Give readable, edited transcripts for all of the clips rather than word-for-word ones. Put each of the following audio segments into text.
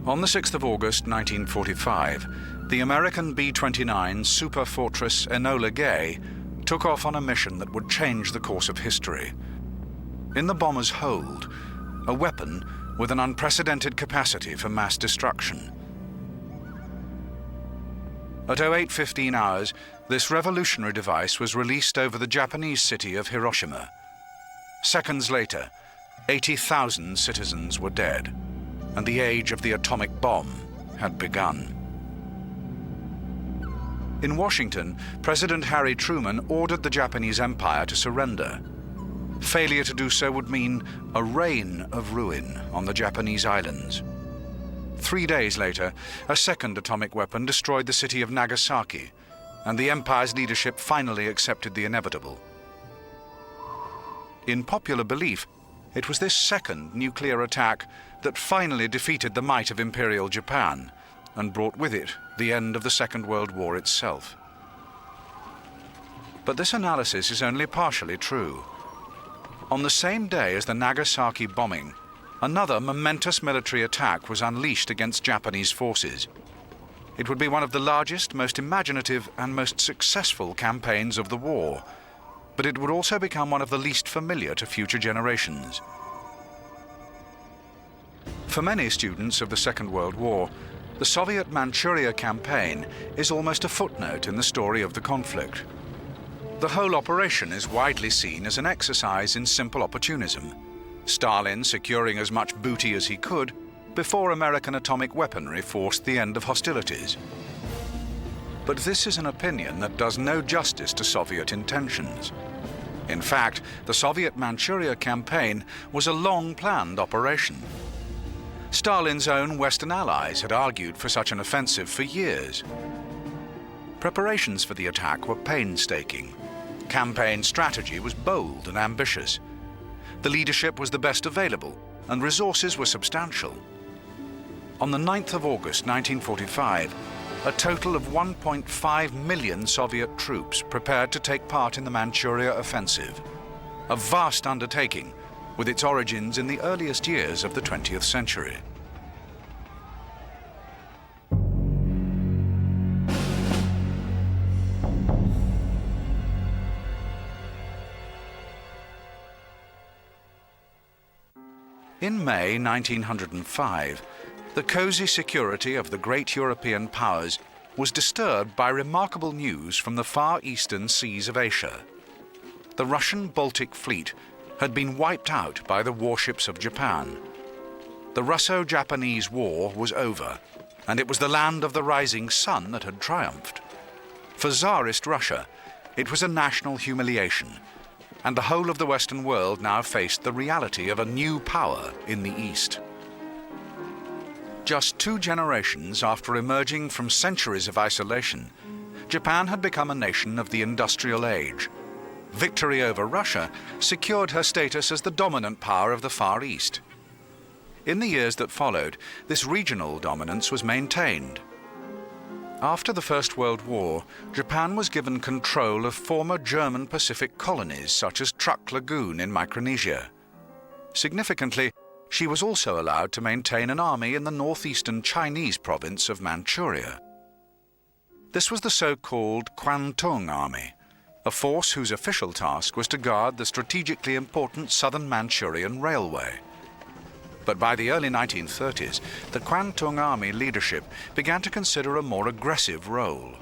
On the 6th of August 1945, the American B-29 super fortress Enola Gay took off on a mission that would change the course of history. In the bomber's hold, a weapon with an unprecedented capacity for mass destruction. At 08:15 hours, this revolutionary device was released over the Japanese city of Hiroshima. Seconds later, 80,000 citizens were dead, and the age of the atomic bomb had begun. In Washington, President Harry Truman ordered the Japanese Empire to surrender. Failure to do so would mean a reign of ruin on the Japanese islands. 3 days later, a second atomic weapon destroyed the city of Nagasaki, and the Empire's leadership finally accepted the inevitable. In popular belief, it was this second nuclear attack that finally defeated the might of Imperial Japan and brought with it the end of the Second World War itself. But this analysis is only partially true. On the same day as the Nagasaki bombing, another momentous military attack was unleashed against Japanese forces. It would be one of the largest, most imaginative, and most successful campaigns of the war, but it would also become one of the least familiar to future generations. For many students of the Second World War, the Soviet Manchuria campaign is almost a footnote in the story of the conflict. The whole operation is widely seen as an exercise in simple opportunism, Stalin securing as much booty as he could before American atomic weaponry forced the end of hostilities. But this is an opinion that does no justice to Soviet intentions. In fact, the Soviet Manchuria campaign was a long-planned operation. Stalin's own Western allies had argued for such an offensive for years. Preparations for the attack were painstaking. Campaign strategy was bold and ambitious. The leadership was the best available, and resources were substantial. On the 9th of August 1945, a total of 1.5 million Soviet troops prepared to take part in the Manchuria offensive, a vast undertaking with its origins in the earliest years of the 20th century. In May 1905, the cozy security of the great European powers was disturbed by remarkable news from the far eastern seas of Asia. The Russian Baltic Fleet had been wiped out by the warships of Japan. The Russo-Japanese War was over, and it was the land of the rising sun that had triumphed. For Tsarist Russia, it was a national humiliation, and the whole of the Western world now faced the reality of a new power in the East. Just 2 generations after emerging from centuries of isolation, Japan had become a nation of the industrial age. Victory over Russia secured her status as the dominant power of the Far East. In the years that followed, this regional dominance was maintained. After the First World War, Japan was given control of former German Pacific colonies such as Truk Lagoon in Micronesia. Significantly, she was also allowed to maintain an army in the northeastern Chinese province of Manchuria. This was the so-called Kwantung Army, a force whose official task was to guard the strategically important southern Manchurian railway. But by the early 1930s, the Kwantung Army leadership began to consider a more aggressive role.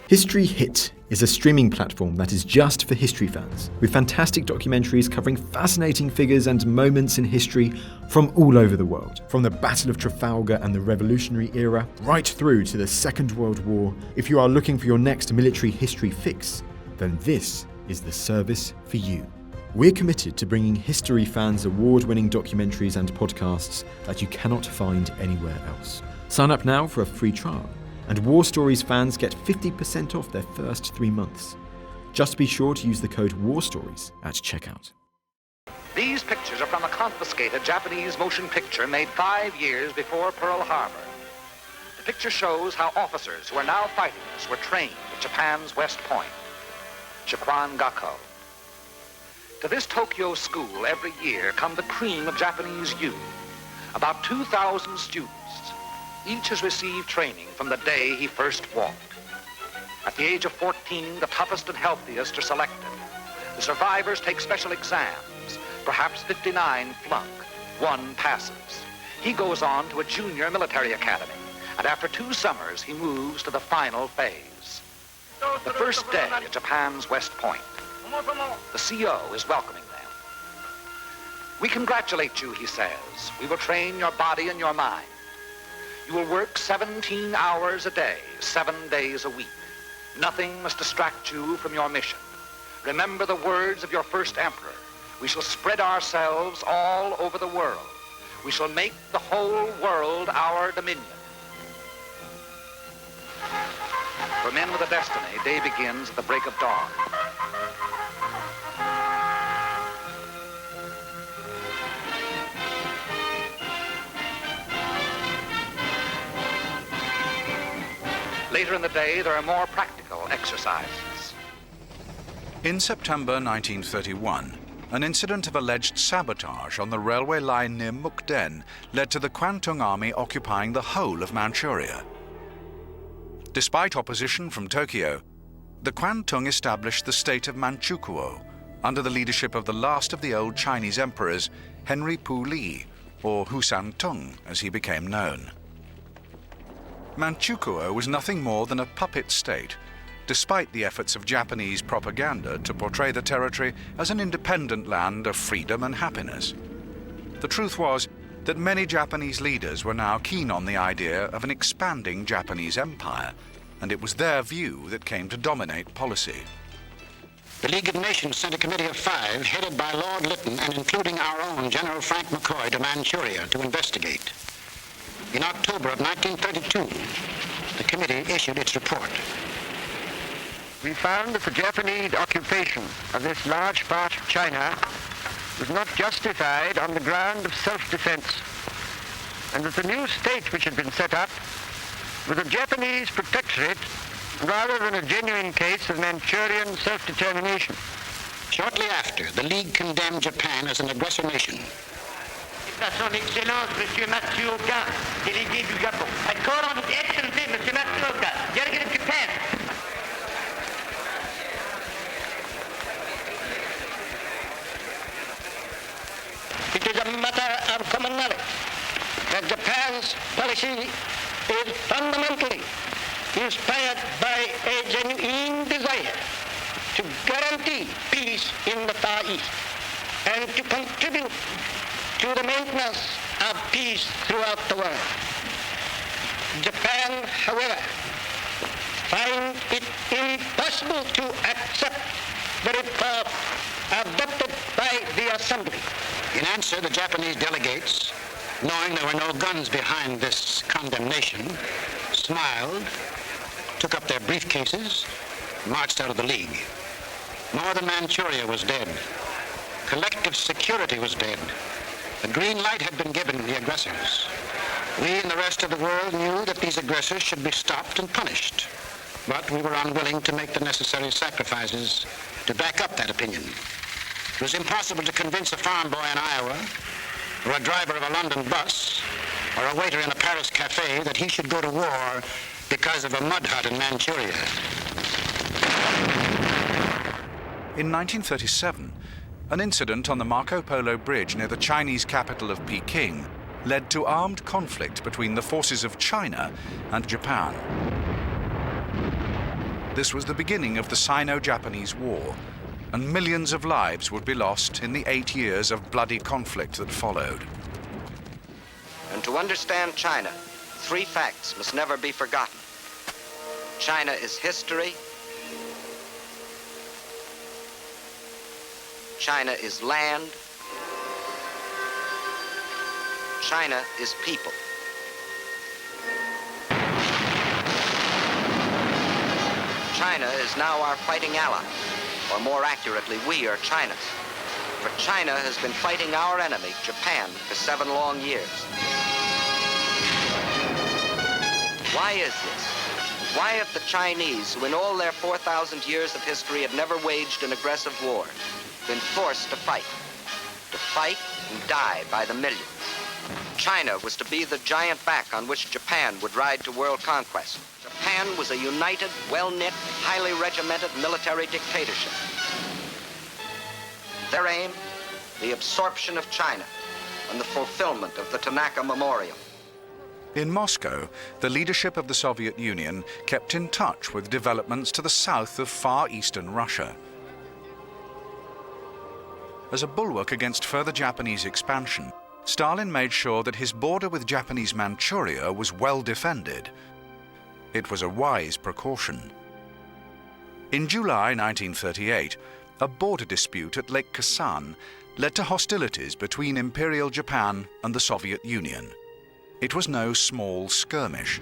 History Hit is a streaming platform that is just for history fans, with fantastic documentaries covering fascinating figures and moments in history from all over the world. From the Battle of Trafalgar and the Revolutionary Era, right through to the Second World War. If you are looking for your next military history fix, then this is the service for you. We're committed to bringing history fans award-winning documentaries and podcasts that you cannot find anywhere else. Sign up now for a free trial, and War Stories fans get 50% off their first 3 months. Just be sure to use the code WARSTORIES at checkout. These pictures are from a confiscated Japanese motion picture made 5 years before Pearl Harbor. The picture shows how officers who are now fighting us were trained at Japan's West Point, Shikwan Gakko. To this Tokyo school every year come the cream of Japanese youth, about 2,000 students, Each has received training from the day he first walked. At the age of 14, the toughest and healthiest are selected. The survivors take special exams. Perhaps 59 flunk. One passes. He goes on to a junior military academy, and after 2 summers, he moves to the final phase. The first day at Japan's West Point. The CO is welcoming them. "We congratulate you," he says. "We will train your body and your mind. You will work 17 hours a day, 7 days a week. Nothing must distract you from your mission. Remember the words of your first emperor. We shall spread ourselves all over the world. We shall make the whole world our dominion." For men with a destiny, day begins at the break of dawn. Later in the day, there are more practical exercises. In September 1931, an incident of alleged sabotage on the railway line near Mukden led to the Kwantung Army occupying the whole of Manchuria. Despite opposition from Tokyo, the Kwantung established the state of Manchukuo under the leadership of the last of the old Chinese emperors, Henry Pu Li, or Husantung as he became known. Manchukuo was nothing more than a puppet state, despite the efforts of Japanese propaganda to portray the territory as an independent land of freedom and happiness. The truth was that many Japanese leaders were now keen on the idea of an expanding Japanese empire, and it was their view that came to dominate policy. The League of Nations sent a committee of 5, headed by Lord Lytton and including our own General Frank McCoy, to Manchuria to investigate. In October of 1932, the committee issued its report. We found that the Japanese occupation of this large part of China was not justified on the ground of self-defense, and that the new state which had been set up was a Japanese protectorate rather than a genuine case of Manchurian self-determination. Shortly after, the League condemned Japan as an aggressor nation. À son Excellence, Monsieur Matsuoka, délégué du Japon. I call on His Excellency, Monsieur Matsuoka, delegate of Japan. It is a matter of common knowledge that Japan's policy is fundamentally inspired by a genuine desire to guarantee peace in the Far East and to contribute to the maintenance of peace throughout the world. Japan, however, finds it impossible to accept the reform adopted by the Assembly. In answer, the Japanese delegates, knowing there were no guns behind this condemnation, smiled, took up their briefcases, marched out of the League. Northern Manchuria was dead. Collective security was dead. The green light had been given the aggressors. We and the rest of the world knew that these aggressors should be stopped and punished, but we were unwilling to make the necessary sacrifices to back up that opinion. It was impossible to convince a farm boy in Iowa, or a driver of a London bus, or a waiter in a Paris cafe that he should go to war because of a mud hut in Manchuria. In 1937, an incident on the Marco Polo Bridge near the Chinese capital of Peking led to armed conflict between the forces of China and Japan. This was the beginning of the Sino-Japanese War, and millions of lives would be lost in the 8 years of bloody conflict that followed. And to understand China, 3 facts must never be forgotten. China is history. China is land. China is people. China is now our fighting ally, or more accurately, we are China's. For China has been fighting our enemy, Japan, for 7 long years. Why is this? Why have the Chinese, who in all their 4,000 years of history have never waged an aggressive war, been forced to fight and die by the millions? China was to be the giant back on which Japan would ride to world conquest. Japan was a united, well-knit, highly regimented military dictatorship. Their aim, the absorption of China and the fulfillment of the Tanaka Memorial. In Moscow, the leadership of the Soviet Union kept in touch with developments to the south of far eastern Russia. As a bulwark against further Japanese expansion, Stalin made sure that his border with Japanese Manchuria was well defended. It was a wise precaution. In July 1938, a border dispute at Lake Khasan led to hostilities between Imperial Japan and the Soviet Union. It was no small skirmish.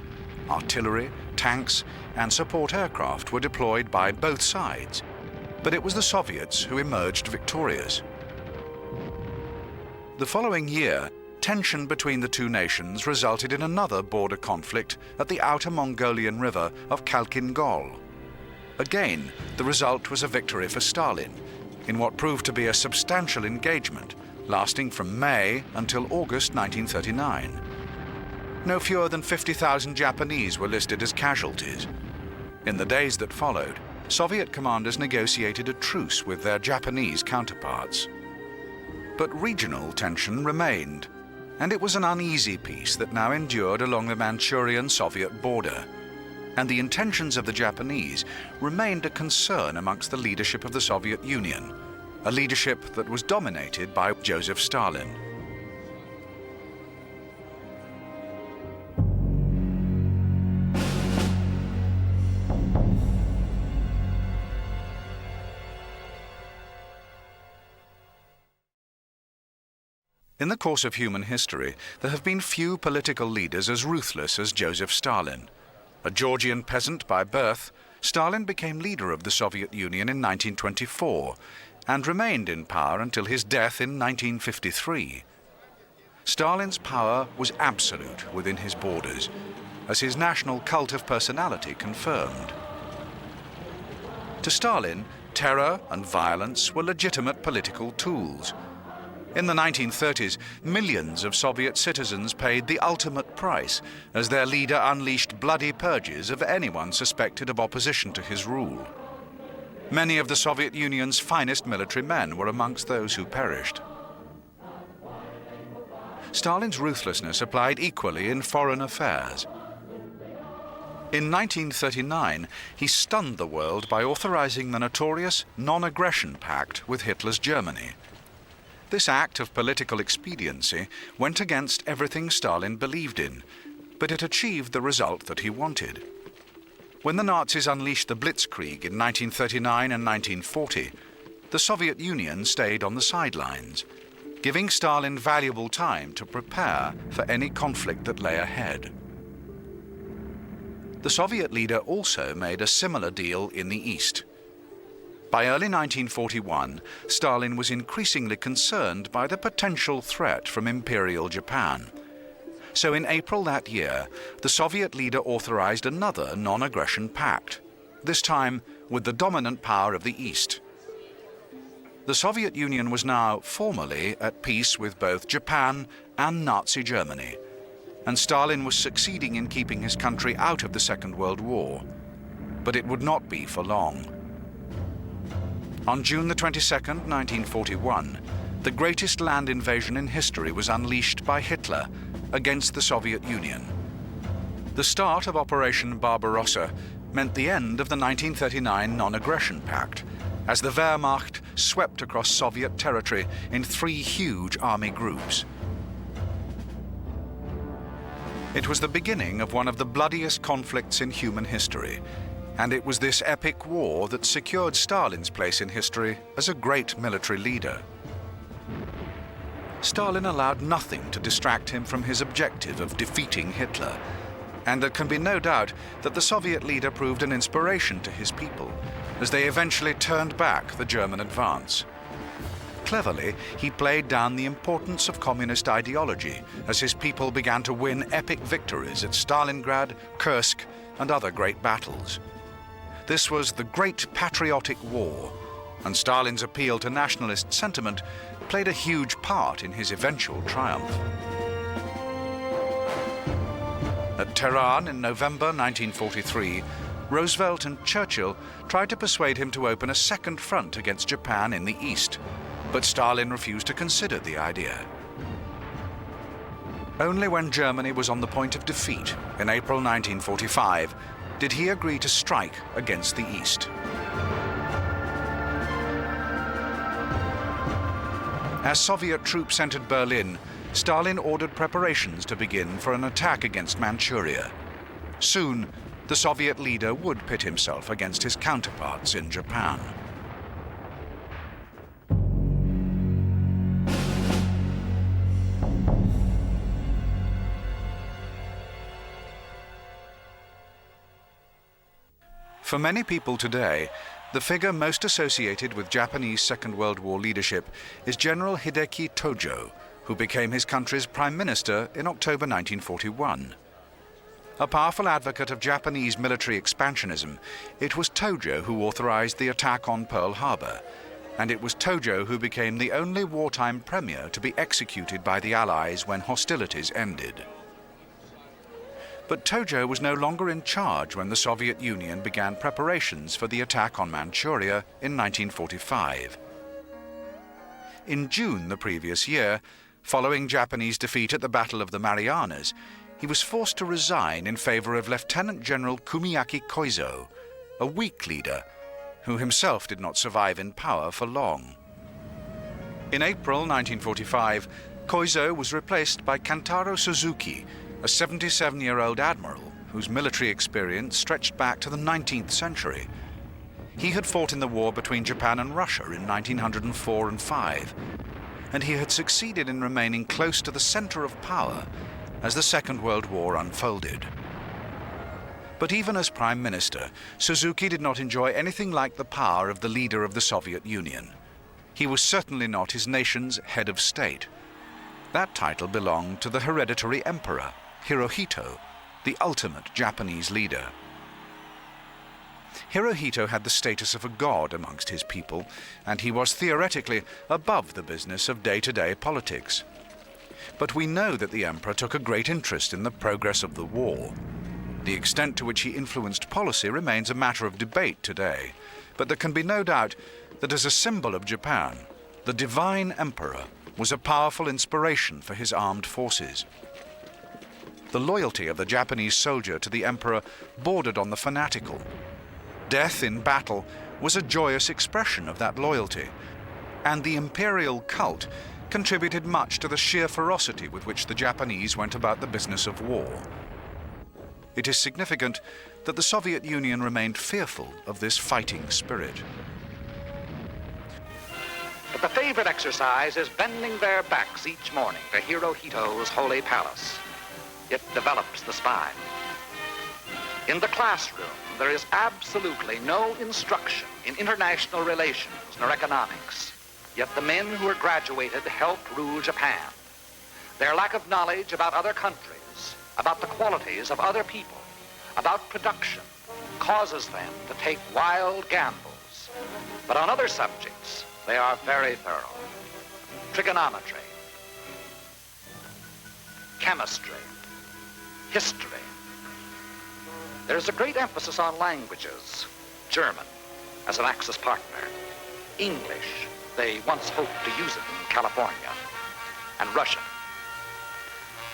Artillery, tanks, and support aircraft were deployed by both sides, but it was the Soviets who emerged victorious. The following year, tension between the two nations resulted in another border conflict at the outer Mongolian river of Khalkhin-Gol. Again, the result was a victory for Stalin, in what proved to be a substantial engagement, lasting from May until August 1939. No fewer than 50,000 Japanese were listed as casualties. In the days that followed, Soviet commanders negotiated a truce with their Japanese counterparts. But regional tension remained, and it was an uneasy peace that now endured along the Manchurian-Soviet border. And the intentions of the Japanese remained a concern amongst the leadership of the Soviet Union, a leadership that was dominated by Joseph Stalin. In the course of human history, there have been few political leaders as ruthless as Joseph Stalin. A Georgian peasant by birth, Stalin became leader of the Soviet Union in 1924 and remained in power until his death in 1953. Stalin's power was absolute within his borders, as his national cult of personality confirmed. To Stalin, terror and violence were legitimate political tools. In the 1930s, millions of Soviet citizens paid the ultimate price as their leader unleashed bloody purges of anyone suspected of opposition to his rule. Many of the Soviet Union's finest military men were amongst those who perished. Stalin's ruthlessness applied equally in foreign affairs. In 1939, he stunned the world by authorizing the notorious Non-Aggression Pact with Hitler's Germany. This act of political expediency went against everything Stalin believed in, but it achieved the result that he wanted. When the Nazis unleashed the Blitzkrieg in 1939 and 1940, the Soviet Union stayed on the sidelines, giving Stalin valuable time to prepare for any conflict that lay ahead. The Soviet leader also made a similar deal in the East. By early 1941, Stalin was increasingly concerned by the potential threat from Imperial Japan. So in April that year, the Soviet leader authorized another non-aggression pact, this time with the dominant power of the East. The Soviet Union was now formally at peace with both Japan and Nazi Germany, and Stalin was succeeding in keeping his country out of the Second World War. But it would not be for long. On June the 22nd, 1941, the greatest land invasion in history was unleashed by Hitler against the Soviet Union. The start of Operation Barbarossa meant the end of the 1939 Non-Aggression Pact, as the Wehrmacht swept across Soviet territory in 3 huge army groups. It was the beginning of one of the bloodiest conflicts in human history, and it was this epic war that secured Stalin's place in history as a great military leader. Stalin allowed nothing to distract him from his objective of defeating Hitler, and there can be no doubt that the Soviet leader proved an inspiration to his people as they eventually turned back the German advance. Cleverly, he played down the importance of communist ideology as his people began to win epic victories at Stalingrad, Kursk, and other great battles. This was the Great Patriotic War, and Stalin's appeal to nationalist sentiment played a huge part in his eventual triumph. At Tehran in November 1943, Roosevelt and Churchill tried to persuade him to open a second front against Japan in the east, but Stalin refused to consider the idea. Only when Germany was on the point of defeat in April 1945 did he agree to strike against the east. As Soviet troops entered Berlin, Stalin ordered preparations to begin for an attack against Manchuria. Soon, the Soviet leader would pit himself against his counterparts in Japan. For many people today, the figure most associated with Japanese Second World War leadership is General Hideki Tojo, who became his country's prime minister in October 1941. A powerful advocate of Japanese military expansionism, it was Tojo who authorized the attack on Pearl Harbor, and it was Tojo who became the only wartime premier to be executed by the Allies when hostilities ended. But Tojo was no longer in charge when the Soviet Union began preparations for the attack on Manchuria in 1945. In June the previous year, following Japanese defeat at the Battle of the Marianas, he was forced to resign in favor of Lieutenant General Kumiaki Koizo, a weak leader who himself did not survive in power for long. In April 1945, Koizo was replaced by Kantaro Suzuki, a 77-year-old admiral whose military experience stretched back to the 19th century. He had fought in the war between Japan and Russia in 1904 and 5, and he had succeeded in remaining close to the center of power as the Second World War unfolded. But even as Prime Minister, Suzuki did not enjoy anything like the power of the leader of the Soviet Union. He was certainly not his nation's head of state. That title belonged to the hereditary emperor, Hirohito, the ultimate Japanese leader. Hirohito had the status of a god amongst his people, and he was theoretically above the business of day-to-day politics. But we know that the emperor took a great interest in the progress of the war. The extent to which he influenced policy remains a matter of debate today, but there can be no doubt that as a symbol of Japan, the divine emperor was a powerful inspiration for his armed forces. The loyalty of the Japanese soldier to the emperor bordered on the fanatical. Death in battle was a joyous expression of that loyalty, and the imperial cult contributed much to the sheer ferocity with which the Japanese went about the business of war. It is significant that the Soviet Union remained fearful of this fighting spirit. But the favorite exercise is bending their backs each morning to Hirohito's holy palace. It develops the spine. In the classroom, there is absolutely no instruction in international relations nor economics. Yet the men who are graduated help rule Japan. Their lack of knowledge about other countries, about the qualities of other people, about production, causes them to take wild gambles. But on other subjects, they are very thorough. Trigonometry, chemistry, history. There is a great emphasis on languages. German, as an Axis partner. English, they once hoped to use it in California. And Russian.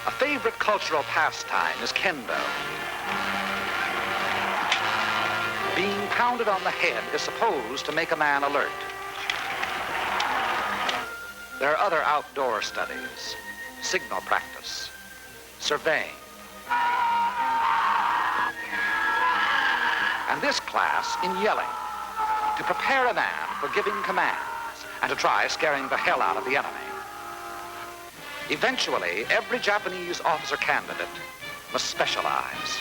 A favorite cultural pastime is kendo. Being pounded on the head is supposed to make a man alert. There are other outdoor studies, signal practice, surveying. And this class in yelling, to prepare a man for giving commands and to try scaring the hell out of the enemy. Eventually, every Japanese officer candidate must specialize.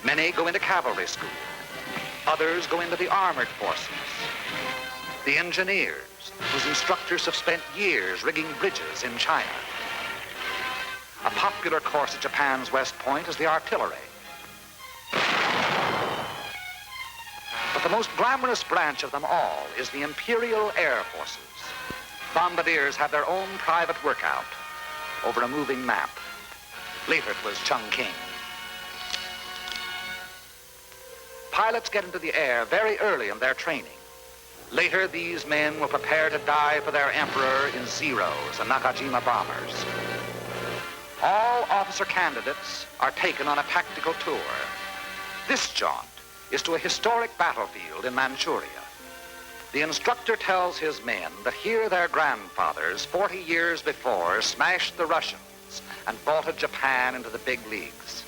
Many go into cavalry school. Others go into the armored forces. The engineers, whose instructors have spent years rigging bridges in China. A popular course at Japan's West Point is the artillery. But the most glamorous branch of them all is the Imperial Air Forces. Bombardiers have their own private workout over a moving map. Later it was Chungking. Pilots get into the air very early in their training. Later, these men will prepare to die for their emperor in Zeros and Nakajima bombers. All officer candidates are taken on a tactical tour. This jaunt is to a historic battlefield in Manchuria. The instructor tells his men that here their grandfathers, 40 years before, smashed the Russians and vaulted Japan into the big leagues.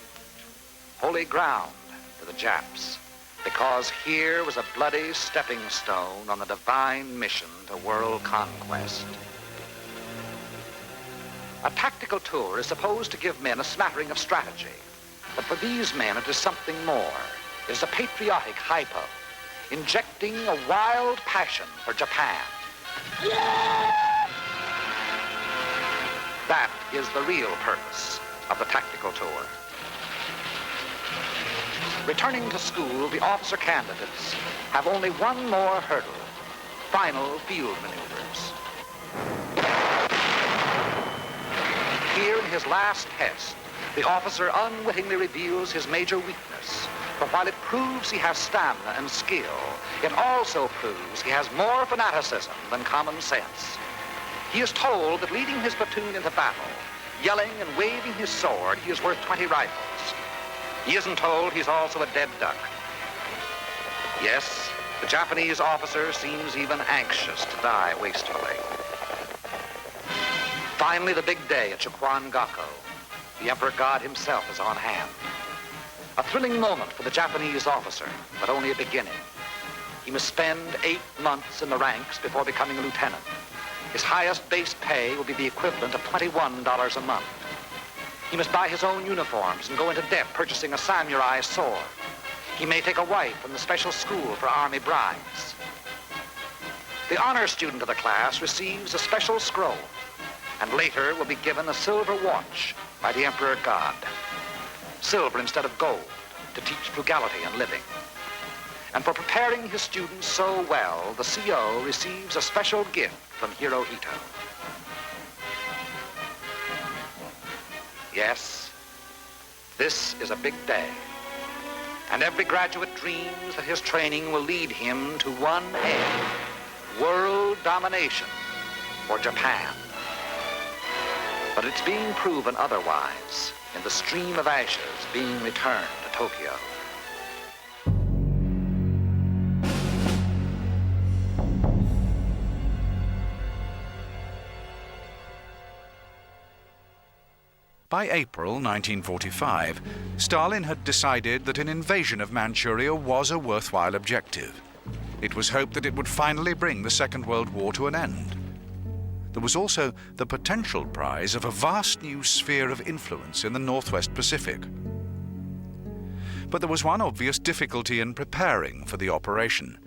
Holy ground to the Japs, because here was a bloody stepping stone on the divine mission to world conquest. A tactical tour is supposed to give men a smattering of strategy, but for these men it is something more. It is a patriotic hypo, injecting a wild passion for Japan. That is the real purpose of the tactical tour. Returning to school, the officer candidates have only one more hurdle: final field maneuvers. Here in his last test, the officer unwittingly reveals his major weakness. For while it proves he has stamina and skill, it also proves he has more fanaticism than common sense. He is told that leading his platoon into battle, yelling and waving his sword, he is worth 20 rifles. He isn't told he's also a dead duck. Yes, the Japanese officer seems even anxious to die wastefully. Finally, the big day at Chukwangako. The Emperor God himself is on hand. A thrilling moment for the Japanese officer, but only a beginning. He must spend 8 months in the ranks before becoming a lieutenant. His highest base pay will be the equivalent of $21 a month. He must buy his own uniforms and go into debt purchasing a samurai sword. He may take a wife from the special school for army brides. The honor student of the class receives a special scroll, and later will be given a silver watch by the Emperor God. Silver instead of gold, to teach frugality in living. And for preparing his students so well, the CO receives a special gift from Hirohito. Yes, this is a big day. And every graduate dreams that his training will lead him to one aim: world domination for Japan. But it's being proven otherwise in the stream of ashes being returned to Tokyo. By April 1945, Stalin had decided that an invasion of Manchuria was a worthwhile objective. It was hoped that it would finally bring the Second World War to an end. There was also the potential prize of a vast new sphere of influence in the Northwest Pacific. But there was one obvious difficulty in preparing for the operation.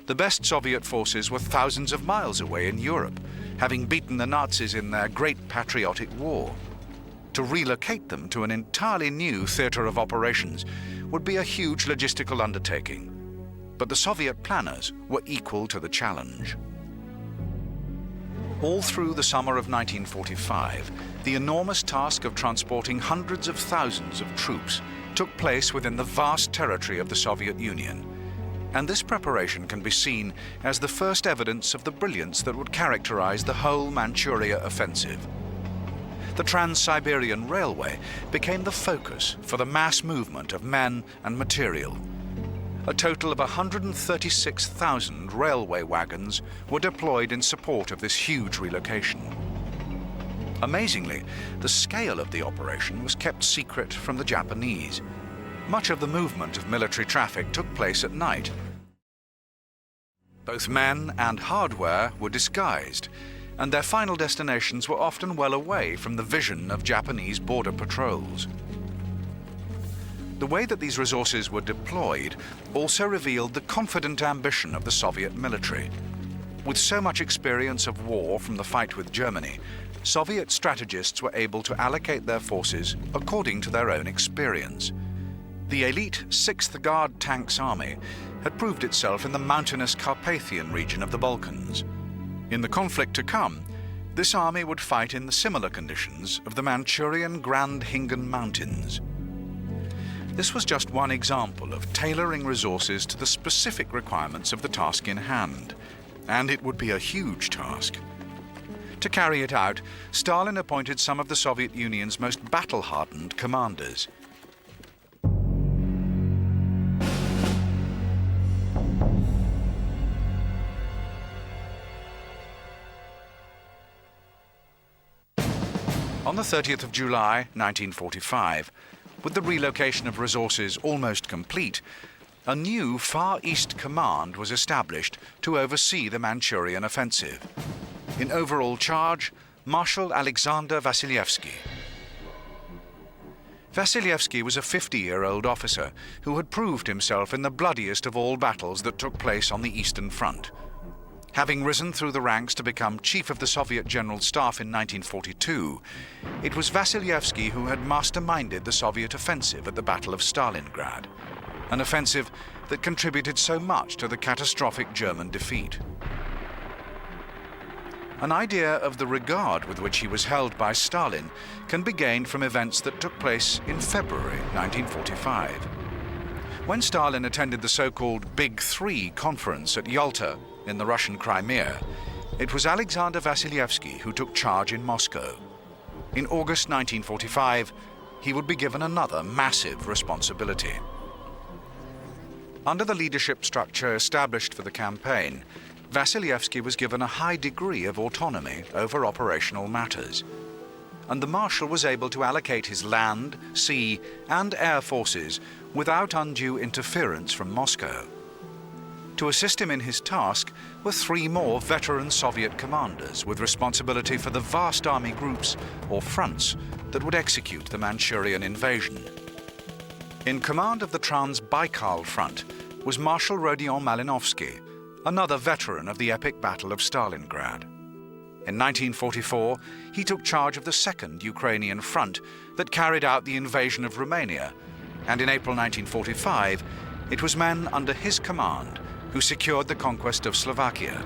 The best Soviet forces were thousands of miles away in Europe, having beaten the Nazis in their Great Patriotic War. To relocate them to an entirely new theater of operations would be a huge logistical undertaking. But the Soviet planners were equal to the challenge. All through the summer of 1945, the enormous task of transporting hundreds of thousands of troops took place within the vast territory of the Soviet Union. And this preparation can be seen as the first evidence of the brilliance that would characterize the whole Manchuria offensive. The Trans-Siberian Railway became the focus for the mass movement of men and material. A total of 136,000 railway wagons were deployed in support of this huge relocation. Amazingly, the scale of the operation was kept secret from the Japanese. Much of the movement of military traffic took place at night. Both men and hardware were disguised, and their final destinations were often well away from the vision of Japanese border patrols. The way that these resources were deployed also revealed the confident ambition of the Soviet military. With so much experience of war from the fight with Germany, Soviet strategists were able to allocate their forces according to their own experience. The elite 6th Guard Tanks Army had proved itself in the mountainous Carpathian region of the Balkans. In the conflict to come, this army would fight in the similar conditions of the Manchurian Grand Hingan Mountains. This was just one example of tailoring resources to the specific requirements of the task in hand, and it would be a huge task. To carry it out, Stalin appointed some of the Soviet Union's most battle-hardened commanders. On the 30th of July, 1945, with the relocation of resources almost complete, a new Far East Command was established to oversee the Manchurian offensive. In overall charge, Marshal Alexander Vasilievsky. Vasilievsky was a 50-year-old officer who had proved himself in the bloodiest of all battles that took place on the Eastern Front. Having risen through the ranks to become Chief of the Soviet General Staff in 1942, it was Vasilievsky who had masterminded the Soviet offensive at the Battle of Stalingrad, an offensive that contributed so much to the catastrophic German defeat. An idea of the regard with which he was held by Stalin can be gained from events that took place in February 1945. When Stalin attended the so-called Big Three conference at Yalta in the Russian Crimea, it was Alexander Vasilievsky who took charge in Moscow. In August 1945, he would be given another massive responsibility. Under the leadership structure established for the campaign, Vasilievsky was given a high degree of autonomy over operational matters, and the Marshal was able to allocate his land, sea, and air forces without undue interference from Moscow. To assist him in his task were three more veteran Soviet commanders with responsibility for the vast army groups or fronts that would execute the Manchurian invasion. In command of the Trans-Baikal Front was Marshal Rodion Malinovsky, another veteran of the epic Battle of Stalingrad. In 1944, he took charge of the Second Ukrainian Front that carried out the invasion of Romania, and in April 1945, it was men under his command who secured the conquest of Slovakia.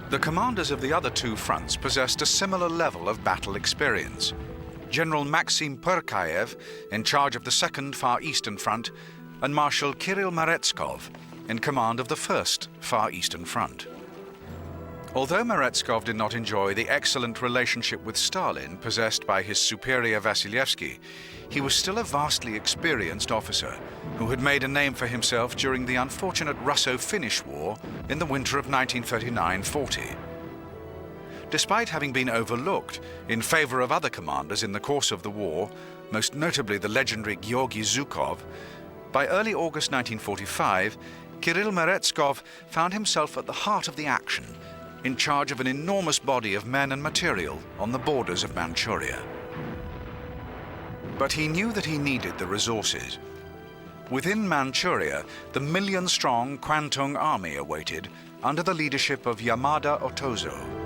The commanders of the other two fronts possessed a similar level of battle experience. General Maxim Purkayev, in charge of the Second Far Eastern Front, and Marshal Kirill Meretskov, in command of the First Far Eastern Front. Although Meretskov did not enjoy the excellent relationship with Stalin possessed by his superior Vasilievsky, he was still a vastly experienced officer who had made a name for himself during the unfortunate Russo-Finnish War in the winter of 1939-40. Despite having been overlooked in favor of other commanders in the course of the war, most notably the legendary Georgy Zhukov, by early August 1945, Kirill Meretskov found himself at the heart of the action, in charge of an enormous body of men and material on the borders of Manchuria. But he knew that he needed the resources. Within Manchuria, the million-strong Kwantung army awaited under the leadership of Yamada Otozo.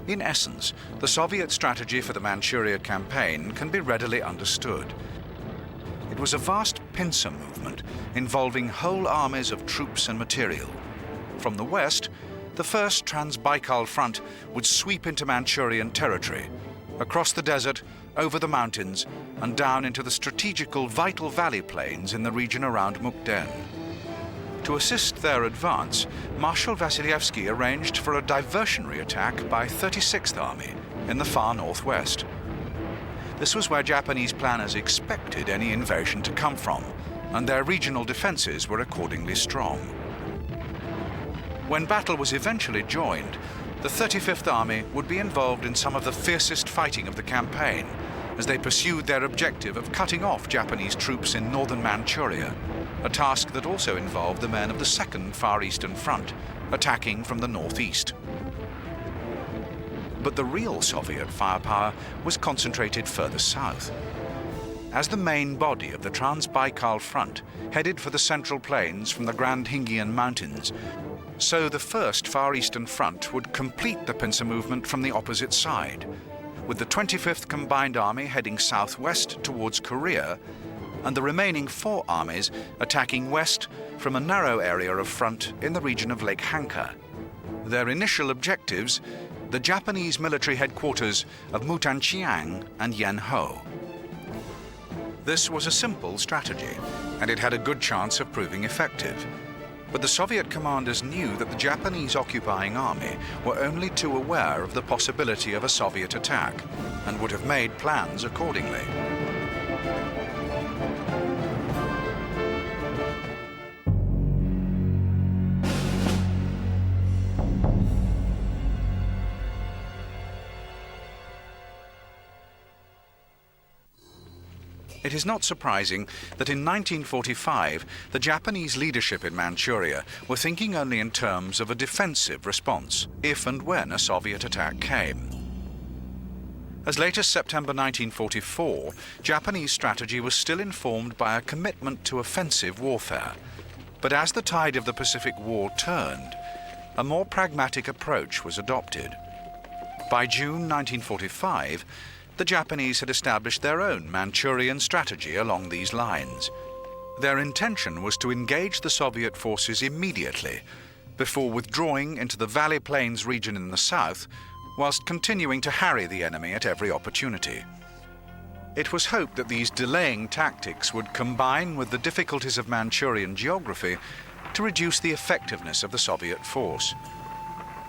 In essence, the Soviet strategy for the Manchuria campaign can be readily understood. It was a vast pincer movement involving whole armies of troops and material. From the west, the First Trans-Baikal Front would sweep into Manchurian territory, across the desert, over the mountains, and down into the strategical vital valley plains in the region around Mukden. To assist their advance, Marshal Vasilievsky arranged for a diversionary attack by 36th Army in the far northwest. This was where Japanese planners expected any invasion to come from, and their regional defenses were accordingly strong. When battle was eventually joined, the 35th Army would be involved in some of the fiercest fighting of the campaign as they pursued their objective of cutting off Japanese troops in northern Manchuria, a task that also involved the men of the Second Far Eastern Front, attacking from the northeast. But the real Soviet firepower was concentrated further south. As the main body of the Trans-Baikal Front headed for the Central Plains from the Grand Hingyan Mountains, So the First Far Eastern Front would complete the pincer movement from the opposite side, with the 25th Combined Army heading southwest towards Korea, and the remaining 4 armies attacking west from a narrow area of front in the region of Lake Hanka. Their initial objectives, the Japanese military headquarters of Mutanchiang and Yenho. This was a simple strategy, and it had a good chance of proving effective. But the Soviet commanders knew that the Japanese occupying army were only too aware of the possibility of a Soviet attack, and would have made plans accordingly. It is not surprising that in 1945, the Japanese leadership in Manchuria were thinking only in terms of a defensive response, if and when a Soviet attack came. As late as September 1944, Japanese strategy was still informed by a commitment to offensive warfare. But as the tide of the Pacific War turned, a more pragmatic approach was adopted. By June 1945, the Japanese had established their own Manchurian strategy along these lines. Their intention was to engage the Soviet forces immediately, before withdrawing into the Valley Plains region in the south, whilst continuing to harry the enemy at every opportunity. It was hoped that these delaying tactics would combine with the difficulties of Manchurian geography to reduce the effectiveness of the Soviet force.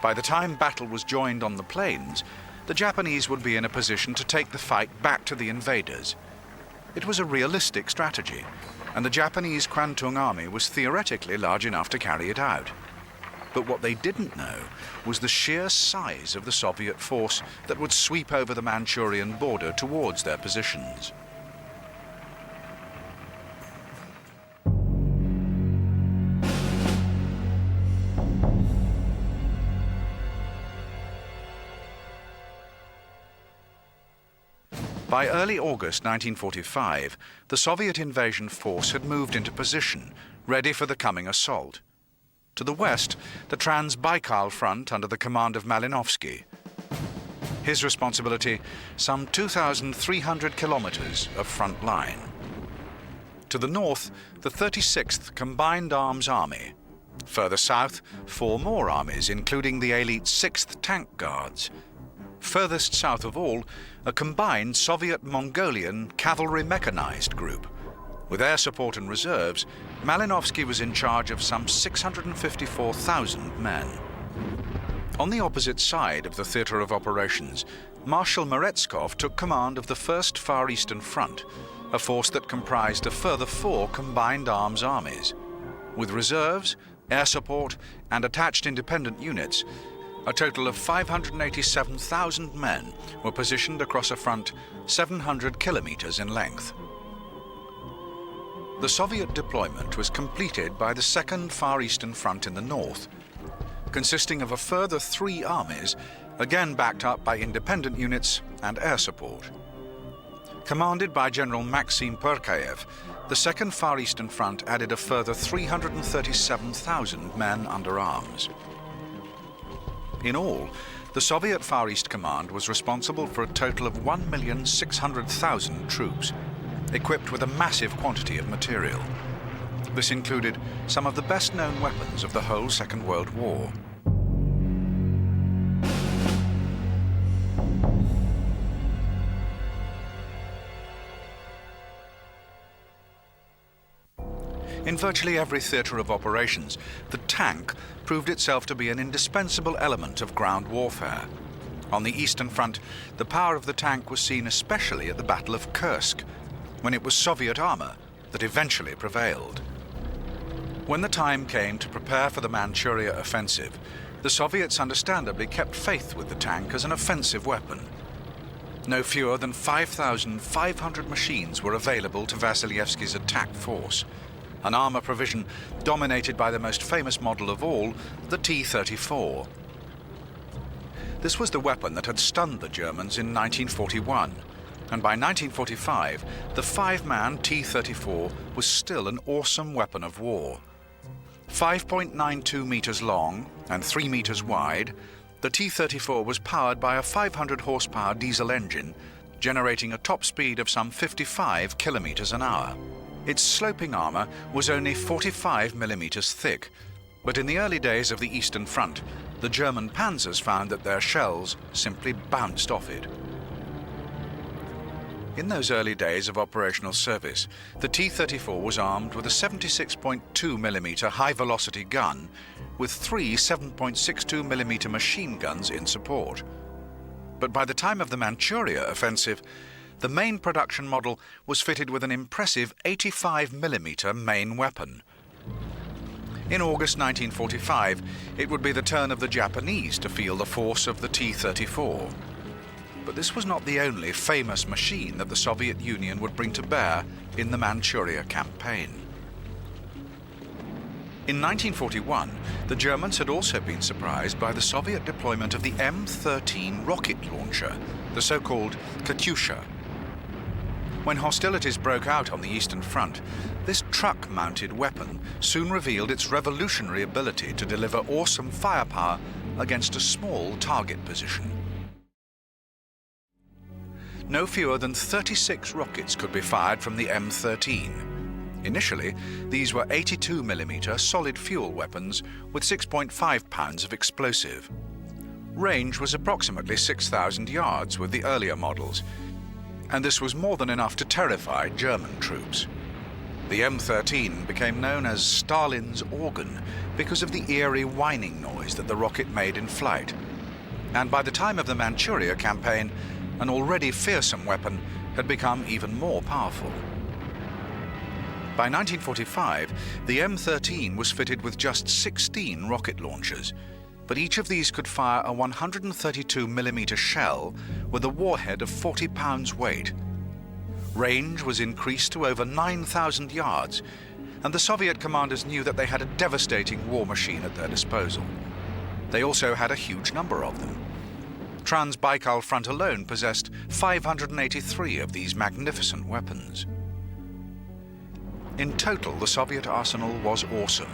By the time battle was joined on the plains, the Japanese would be in a position to take the fight back to the invaders. It was a realistic strategy, and the Japanese Kwantung Army was theoretically large enough to carry it out. But what they didn't know was the sheer size of the Soviet force that would sweep over the Manchurian border towards their positions. By early August 1945, the Soviet invasion force had moved into position, ready for the coming assault. To the west, the Trans-Baikal Front under the command of Malinovsky. His responsibility, some 2,300 kilometers of front line. To the north, the 36th Combined Arms Army. Further south, 4 more armies, including the elite 6th Tank Guards. Furthest south of all, a combined Soviet-Mongolian cavalry mechanized group. With air support and reserves, Malinovsky was in charge of some 654,000 men. On the opposite side of the theater of operations, Marshal Meretskov took command of the First Far Eastern Front, a force that comprised a further 4 combined arms armies. With reserves, air support, and attached independent units, a total of 587,000 men were positioned across a front 700 kilometers in length. The Soviet deployment was completed by the Second Far Eastern Front in the north, consisting of a further 3 armies, again backed up by independent units and air support. Commanded by General Maxim Perkayev, the Second Far Eastern Front added a further 337,000 men under arms. In all, the Soviet Far East Command was responsible for a total of 1,600,000 troops, equipped with a massive quantity of material. This included some of the best-known weapons of the whole Second World War. In virtually every theater of operations, the tank proved itself to be an indispensable element of ground warfare. On the Eastern Front, the power of the tank was seen especially at the Battle of Kursk, when it was Soviet armor that eventually prevailed. When the time came to prepare for the Manchuria offensive, the Soviets understandably kept faith with the tank as an offensive weapon. No fewer than 5,500 machines were available to Vasilievsky's attack force, an armor provision dominated by the most famous model of all, the T-34. This was the weapon that had stunned the Germans in 1941, and by 1945, the 5-man T-34 was still an awesome weapon of war. 5.92 meters long and 3 meters wide, the T-34 was powered by a 500 horsepower diesel engine, generating a top speed of some 55 kilometers an hour. Its sloping armor was only 45 millimeters thick, but in the early days of the Eastern Front, the German panzers found that their shells simply bounced off it. In those early days of operational service, the T-34 was armed with a 76.2mm high-velocity gun with 3 7.62mm machine guns in support. But by the time of the Manchuria offensive, the main production model was fitted with an impressive 85mm main weapon. In August 1945, it would be the turn of the Japanese to feel the force of the T-34. But this was not the only famous machine that the Soviet Union would bring to bear in the Manchuria campaign. In 1941, the Germans had also been surprised by the Soviet deployment of the M13 rocket launcher, the so-called Katyusha. When hostilities broke out on the Eastern Front, this truck-mounted weapon soon revealed its revolutionary ability to deliver awesome firepower against a small target position. No fewer than 36 rockets could be fired from the M13. Initially, these were 82mm solid fuel weapons with 6.5 pounds of explosive. Range was approximately 6,000 yards with the earlier models, and this was more than enough to terrify German troops. The M13 became known as Stalin's organ because of the eerie whining noise that the rocket made in flight. And by the time of the Manchuria campaign, an already fearsome weapon had become even more powerful. By 1945, the M13 was fitted with just 16 rocket launchers, but each of these could fire a 132mm shell with a warhead of 40 pounds weight. Range was increased to over 9,000 yards, and the Soviet commanders knew that they had a devastating war machine at their disposal. They also had a huge number of them. Trans-Baikal Front alone possessed 583 of these magnificent weapons. In total, the Soviet arsenal was awesome.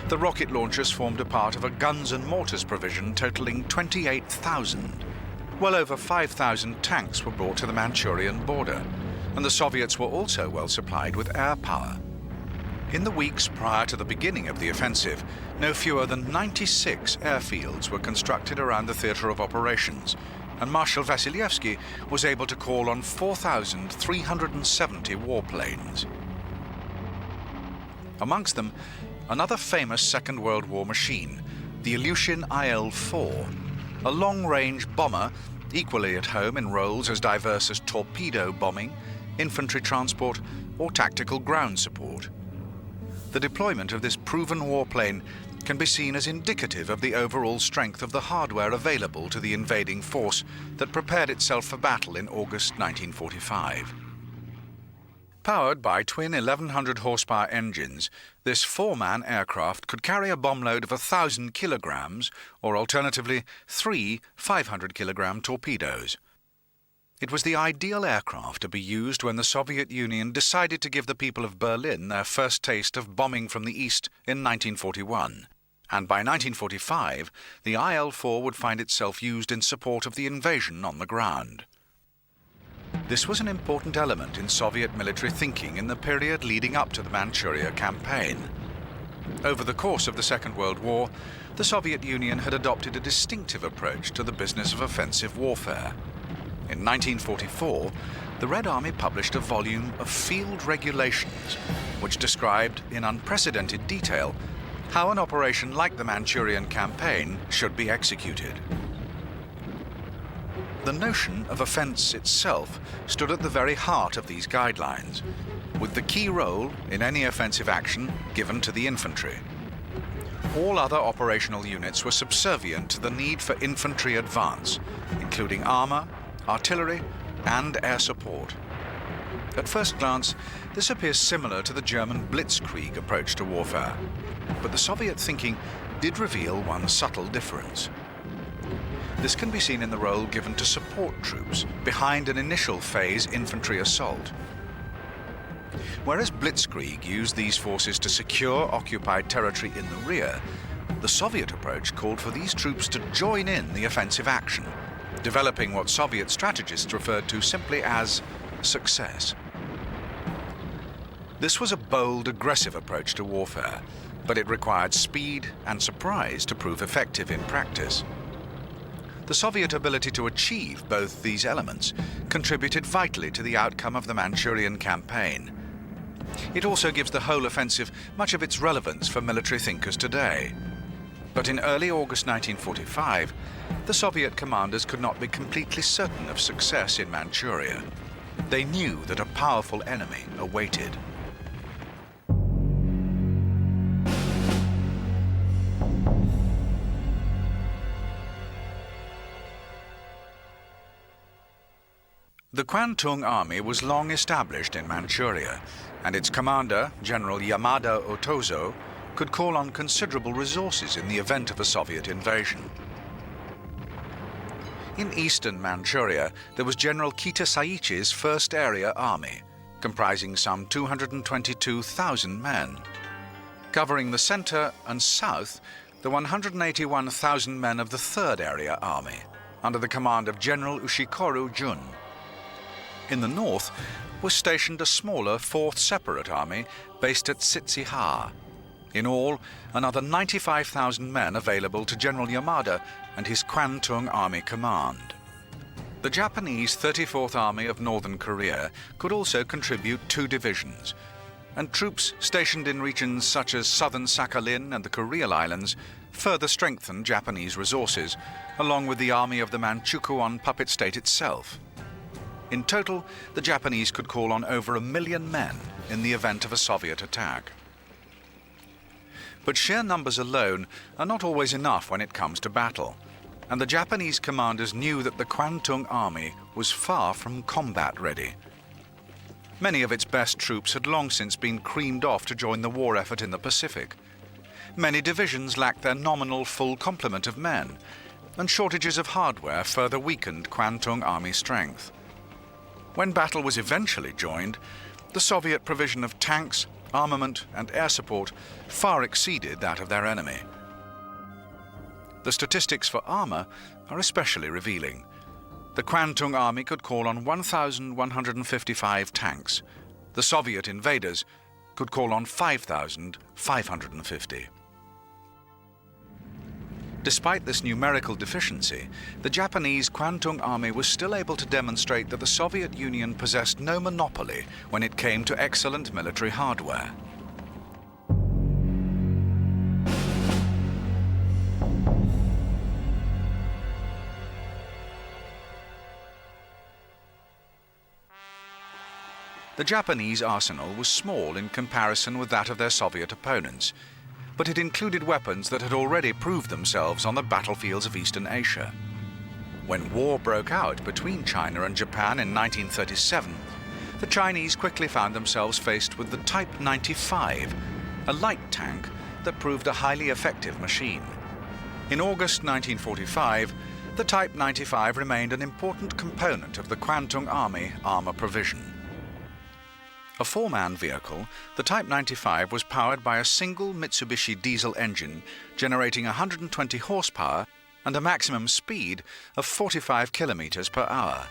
The rocket launchers formed a part of a guns and mortars provision totaling 28,000. Well over 5,000 tanks were brought to the Manchurian border, and the Soviets were also well supplied with air power. In the weeks prior to the beginning of the offensive, no fewer than 96 airfields were constructed around the theatre of operations, and Marshal Vasilievsky was able to call on 4,370 warplanes. Amongst them, another famous Second World War machine, the Ilyushin IL-4, a long-range bomber equally at home in roles as diverse as torpedo bombing, infantry transport, or tactical ground support. The deployment of this proven warplane can be seen as indicative of the overall strength of the hardware available to the invading force that prepared itself for battle in August 1945. Powered by twin 1,100 horsepower engines, this 4-man aircraft could carry a bomb load of 1,000 kilograms, or alternatively 3 500-kilogram torpedoes. It was the ideal aircraft to be used when the Soviet Union decided to give the people of Berlin their first taste of bombing from the east in 1941. And by 1945, the IL-4 would find itself used in support of the invasion on the ground. This was an important element in Soviet military thinking in the period leading up to the Manchuria campaign. Over the course of the Second World War, the Soviet Union had adopted a distinctive approach to the business of offensive warfare. In 1944, the Red Army published a volume of field regulations which described in unprecedented detail how an operation like the Manchurian campaign should be executed. The notion of offense itself stood at the very heart of these guidelines, with the key role in any offensive action given to the infantry. All other operational units were subservient to the need for infantry advance, including armor, artillery, and air support. At first glance, this appears similar to the German blitzkrieg approach to warfare, but the Soviet thinking did reveal one subtle difference. This can be seen in the role given to support troops behind an initial phase infantry assault. Whereas Blitzkrieg used these forces to secure occupied territory in the rear, the Soviet approach called for these troops to join in the offensive action, developing what Soviet strategists referred to simply as success. This was a bold, aggressive approach to warfare, but it required speed and surprise to prove effective in practice. The Soviet ability to achieve both these elements contributed vitally to the outcome of the Manchurian campaign. It also gives the whole offensive much of its relevance for military thinkers today. But in early August 1945, the Soviet commanders could not be completely certain of success in Manchuria. They knew that a powerful enemy awaited. The Kwantung Army was long established in Manchuria, and its commander, General Yamada Otozo, could call on considerable resources in the event of a Soviet invasion. In eastern Manchuria, there was General Kitasaichi's First Area Army, comprising some 222,000 men. Covering the center and south, the 181,000 men of the Third Area Army, under the command of General Ushikoru Jun. In the north was stationed a smaller Fourth Separate Army based at Sitsiha. In all, another 95,000 men available to General Yamada and his Kwantung Army Command. The Japanese 34th Army of Northern Korea could also contribute 2 divisions, and troops stationed in regions such as southern Sakhalin and the Kuril Islands further strengthened Japanese resources, along with the army of the Manchukuo puppet state itself. In total, the Japanese could call on over 1 million men in the event of a Soviet attack. But sheer numbers alone are not always enough when it comes to battle, and the Japanese commanders knew that the Kwantung Army was far from combat ready. Many of its best troops had long since been creamed off to join the war effort in the Pacific. Many divisions lacked their nominal full complement of men, and shortages of hardware further weakened Kwantung Army strength. When battle was eventually joined, the Soviet provision of tanks, armament, and air support far exceeded that of their enemy. The statistics for armor are especially revealing. The Kwantung Army could call on 1,155 tanks. The Soviet invaders could call on 5,550. Despite this numerical deficiency, the Japanese Kwantung Army was still able to demonstrate that the Soviet Union possessed no monopoly when it came to excellent military hardware. The Japanese arsenal was small in comparison with that of their Soviet opponents, but it included weapons that had already proved themselves on the battlefields of Eastern Asia. When war broke out between China and Japan in 1937, the Chinese quickly found themselves faced with the Type 95, a light tank that proved a highly effective machine. In August 1945, the Type 95 remained an important component of the Kwantung Army armor provision. A 4-man vehicle, the Type 95 was powered by a single Mitsubishi diesel engine generating 120 horsepower and a maximum speed of 45 kilometers per hour.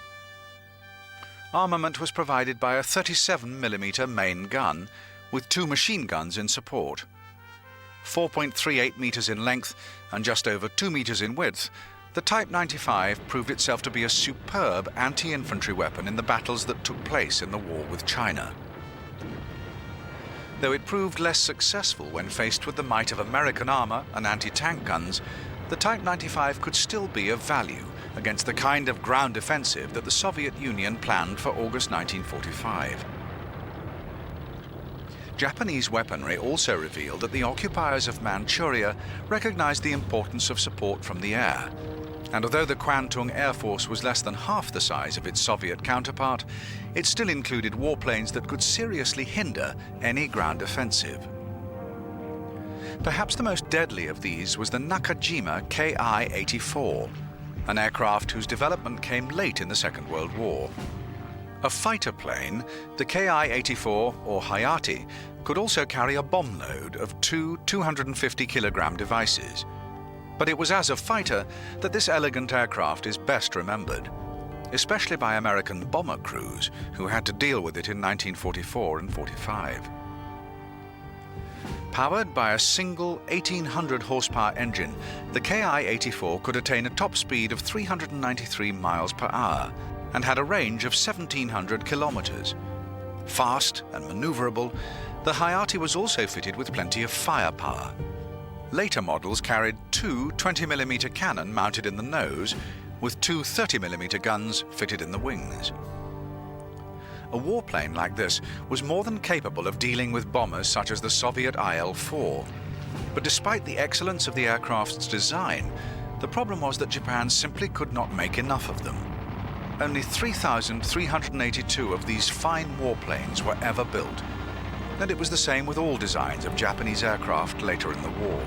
Armament was provided by a 37mm main gun with 2 machine guns in support. 4.38 meters in length and just over 2 meters in width, the Type 95 proved itself to be a superb anti-infantry weapon in the battles that took place in the war with China. Though it proved less successful when faced with the might of American armor and anti-tank guns, the Type 95 could still be of value against the kind of ground offensive that the Soviet Union planned for August 1945. Japanese weaponry also revealed that the occupiers of Manchuria recognized the importance of support from the air. And although the Kwantung Air Force was less than half the size of its Soviet counterpart, it still included warplanes that could seriously hinder any ground offensive. Perhaps the most deadly of these was the Nakajima Ki-84, an aircraft whose development came late in the Second World War. A fighter plane, the Ki-84 or Hayate, could also carry a bomb load of two 250-kilogram devices. But it was as a fighter that this elegant aircraft is best remembered, especially by American bomber crews who had to deal with it in 1944 and 45. Powered by a single 1,800 horsepower engine, the Ki-84 could attain a top speed of 393 miles per hour and had a range of 1,700 kilometers. Fast and maneuverable, the Hayate was also fitted with plenty of firepower. Later models carried two 20mm cannon mounted in the nose, with two 30mm guns fitted in the wings. A warplane like this was more than capable of dealing with bombers such as the Soviet IL-4. But despite the excellence of the aircraft's design, the problem was that Japan simply could not make enough of them. Only 3,382 of these fine warplanes were ever built, and it was the same with all designs of Japanese aircraft later in the war.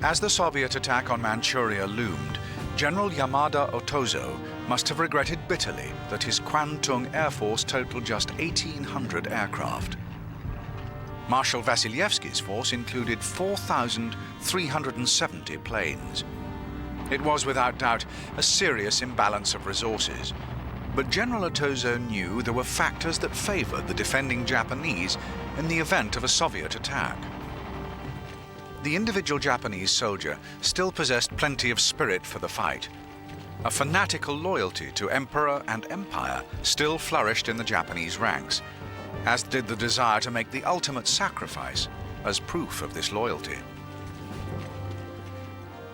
As the Soviet attack on Manchuria loomed, General Yamada Otozo must have regretted bitterly that his Kwantung Air Force totaled just 1,800 aircraft. Marshal Vasilievsky's force included 4,370 planes. It was without doubt a serious imbalance of resources, but General Otozo knew there were factors that favored the defending Japanese in the event of a Soviet attack. The individual Japanese soldier still possessed plenty of spirit for the fight. A fanatical loyalty to emperor and empire still flourished in the Japanese ranks, as did the desire to make the ultimate sacrifice as proof of this loyalty.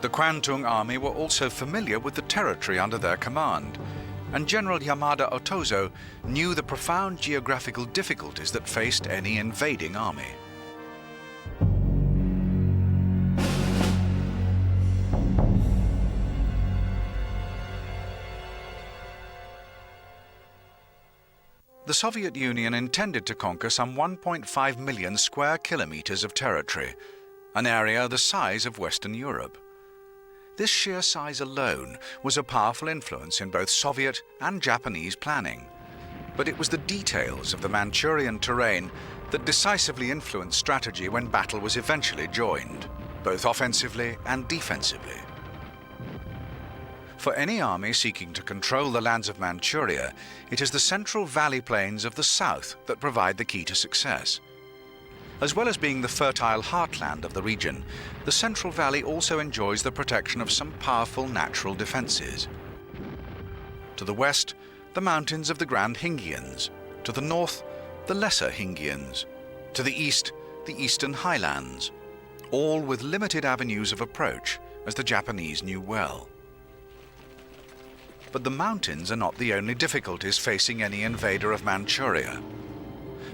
The Kwantung Army were also familiar with the territory under their command, and General Yamada Otozo knew the profound geographical difficulties that faced any invading army. The Soviet Union intended to conquer some 1.5 million square kilometers of territory, an area the size of Western Europe. This sheer size alone was a powerful influence in both Soviet and Japanese planning, but it was the details of the Manchurian terrain that decisively influenced strategy when battle was eventually joined, both offensively and defensively. For any army seeking to control the lands of Manchuria, it is the central valley plains of the south that provide the key to success. As well as being the fertile heartland of the region, the Central Valley also enjoys the protection of some powerful natural defenses. To the west, the mountains of the Grand Hingians. To the north, the Lesser Hingians. To the east, the Eastern Highlands. All with limited avenues of approach, as the Japanese knew well. But the mountains are not the only difficulties facing any invader of Manchuria.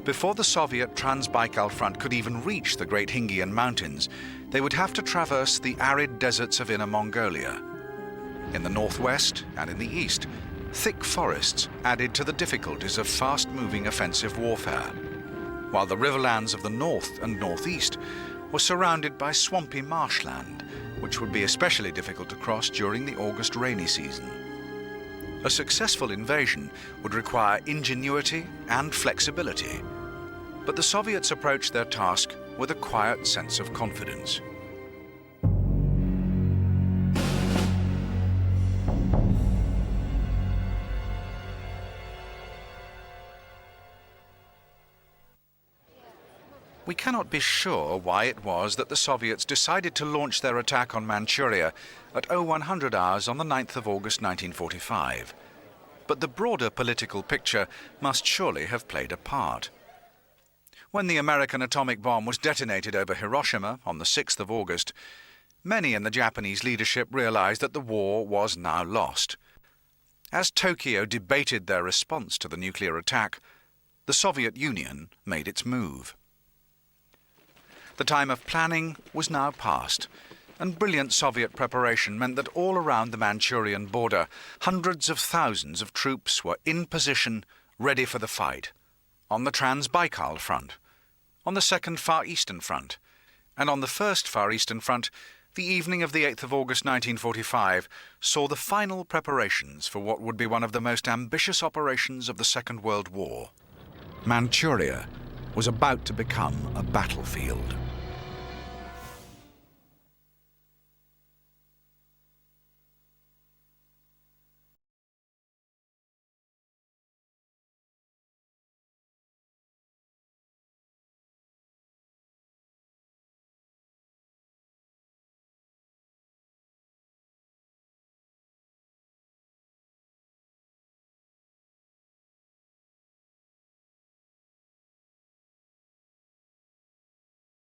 Before the Soviet Trans-Baikal front could even reach the Great Hingian Mountains, they would have to traverse the arid deserts of Inner Mongolia. In the northwest and in the east, thick forests added to the difficulties of fast-moving offensive warfare, while the riverlands of the north and northeast were surrounded by swampy marshland, which would be especially difficult to cross during the August rainy season. A successful invasion would require ingenuity and flexibility, but the Soviets approached their task with a quiet sense of confidence. We cannot be sure why it was that the Soviets decided to launch their attack on Manchuria at 0100 hours on the 9th of August 1945. But the broader political picture must surely have played a part. When the American atomic bomb was detonated over Hiroshima on the 6th of August, many in the Japanese leadership realized that the war was now lost. As Tokyo debated their response to the nuclear attack, the Soviet Union made its move. The time of planning was now past, and brilliant Soviet preparation meant that all around the Manchurian border, hundreds of thousands of troops were in position, ready for the fight, on the Trans-Baikal front, on the Second Far Eastern Front, and on the First Far Eastern Front, The evening of the 8th of August 1945 saw the final preparations for what would be one of the most ambitious operations of the Second World War. Manchuria was about to become a battlefield.